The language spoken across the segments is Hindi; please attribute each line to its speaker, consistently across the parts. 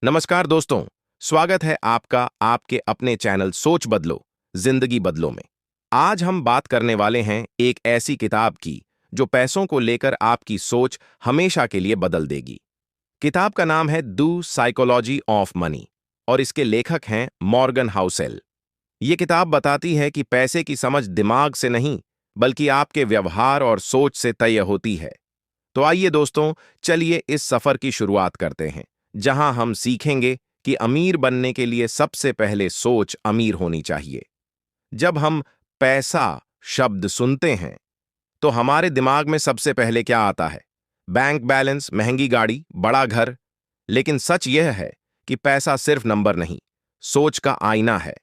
Speaker 1: नमस्कार दोस्तों। स्वागत है आपका आपके अपने चैनल सोच बदलो जिंदगी बदलो में। आज हम बात करने वाले हैं एक ऐसी किताब की जो पैसों को लेकर आपकी सोच हमेशा के लिए बदल देगी। किताब का नाम है द साइकोलॉजी ऑफ मनी और इसके लेखक हैं मॉर्गन हाउसेल। ये किताब बताती है कि पैसे की समझ दिमाग से नहीं बल्कि आपके व्यवहार और सोच से तय होती है। तो आइए दोस्तों, चलिए इस सफर की शुरुआत करते हैं जहां हम सीखेंगे कि अमीर बनने के लिए सबसे पहले सोच अमीर होनी चाहिए। जब हम पैसा शब्द सुनते हैं तो हमारे दिमाग में सबसे पहले क्या आता है? बैंक बैलेंस, महंगी गाड़ी, बड़ा घर। लेकिन सच यह है कि पैसा सिर्फ नंबर नहीं, सोच का आईना है।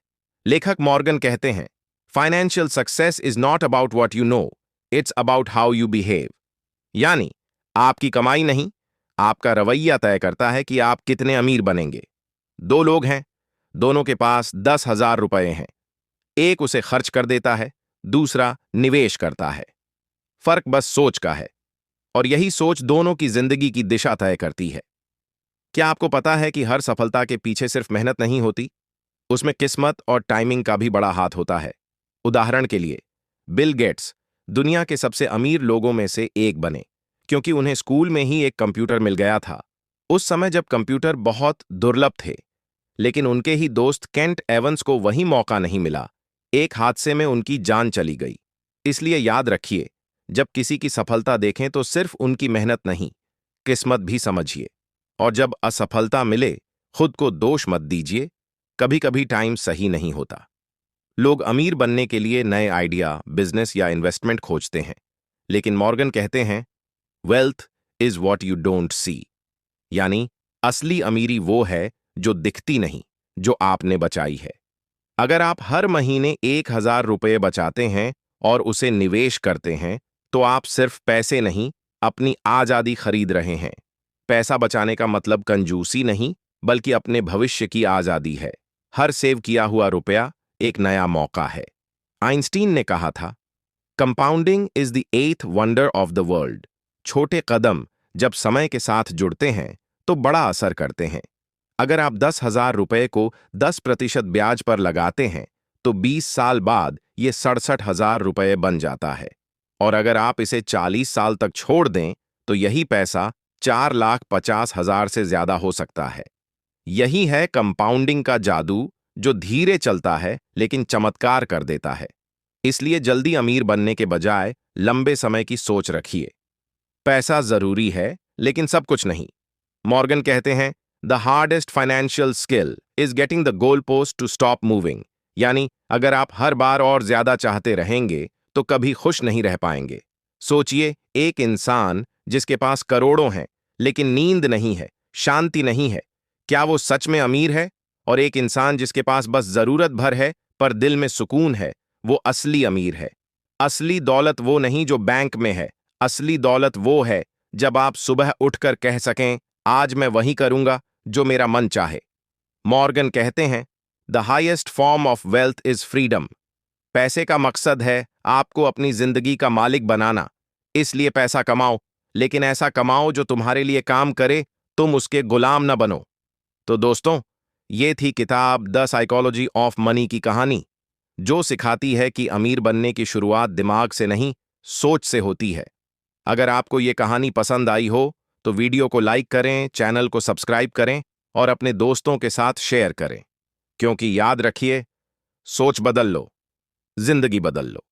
Speaker 1: लेखक मॉर्गन कहते हैं, financial success is not about what you know, it's about how you behave. यानी आपकी कमाई नहीं, आपका रवैया तय करता है कि आप कितने अमीर बनेंगे। दो लोग हैं, दोनों के पास 10,000 रुपए हैं। एक उसे खर्च कर देता है, दूसरा निवेश करता है। फर्क बस सोच का है, और यही सोच दोनों की जिंदगी की दिशा तय करती है। क्या आपको पता है कि हर सफलता के पीछे सिर्फ मेहनत नहीं होती, उसमें किस्मत और टाइमिंग का भी बड़ा हाथ होता है। उदाहरण के लिए, बिल गेट्स दुनिया के सबसे अमीर लोगों में से एक बने क्योंकि उन्हें स्कूल में ही एक कंप्यूटर मिल गया था। उस समय जब कंप्यूटर बहुत दुर्लभ थे, लेकिन उनके ही दोस्त केंट एवंस को वही मौका नहीं मिला। एक हादसे में उनकी जान चली गई। इसलिए याद रखिए, जब किसी की सफलता देखें तो सिर्फ उनकी मेहनत नहीं, किस्मत भी समझिए। और जब असफलता मिले, खुद को दोष मत दीजिए, कभी कभी टाइम सही नहीं होता। लोग अमीर बनने के लिए नए आइडिया, बिजनेस या इन्वेस्टमेंट खोजते हैं, लेकिन मॉर्गन कहते हैं, wealth is what you don't see. यानी असली अमीरी वो है जो दिखती नहीं, जो आपने बचाई है। अगर आप हर महीने 1,000 रुपये बचाते हैं और उसे निवेश करते हैं, तो आप सिर्फ पैसे नहीं, अपनी आजादी खरीद रहे हैं। पैसा बचाने का मतलब कंजूसी नहीं, बल्कि अपने भविष्य की आजादी है। हर सेव किया हुआ रुपया एक नया मौका है। आइंस्टीन ने कहा था, compounding is the eighth wonder of the world. छोटे कदम जब समय के साथ जुड़ते हैं तो बड़ा असर करते हैं। अगर आप 10,000 रुपए को 10% ब्याज पर लगाते हैं तो 20 साल बाद ये 67,000 रुपए बन जाता है। और अगर आप इसे 40 साल तक छोड़ दें तो यही पैसा 4,50,000 से ज्यादा हो सकता है। यही है कंपाउंडिंग का जादू, जो धीरे चलता है लेकिन चमत्कार कर देता है। इसलिए जल्दी अमीर बनने के बजाय लंबे समय की सोच रखिए। पैसा जरूरी है, लेकिन सब कुछ नहीं। मॉर्गन कहते हैं, the hardest financial skill is getting the goal post to stop moving. यानी अगर आप हर बार और ज्यादा चाहते रहेंगे तो कभी खुश नहीं रह पाएंगे। सोचिए, एक इंसान जिसके पास करोड़ों हैं लेकिन नींद नहीं है, शांति नहीं है, क्या वो सच में अमीर है? और एक इंसान जिसके पास बस जरूरत भर है पर दिल में सुकून है, वो असली अमीर है। असली दौलत वो नहीं जो बैंक में है, असली दौलत वो है जब आप सुबह उठकर कह सकें, आज मैं वही करूंगा जो मेरा मन चाहे। मॉर्गन कहते हैं, the highest form of wealth is freedom. पैसे का मकसद है आपको अपनी जिंदगी का मालिक बनाना। इसलिए पैसा कमाओ, लेकिन ऐसा कमाओ जो तुम्हारे लिए काम करे, तुम उसके गुलाम न बनो। तो दोस्तों, ये थी किताब द साइकोलॉजी ऑफ मनी की कहानी, जो सिखाती है कि अमीर बनने की शुरुआत दिमाग से नहीं, सोच से होती है। अगर आपको ये कहानी पसंद आई हो तो वीडियो को लाइक करें, चैनल को सब्सक्राइब करें और अपने दोस्तों के साथ शेयर करें। क्योंकि याद रखिए, सोच बदल लो, जिंदगी बदल लो।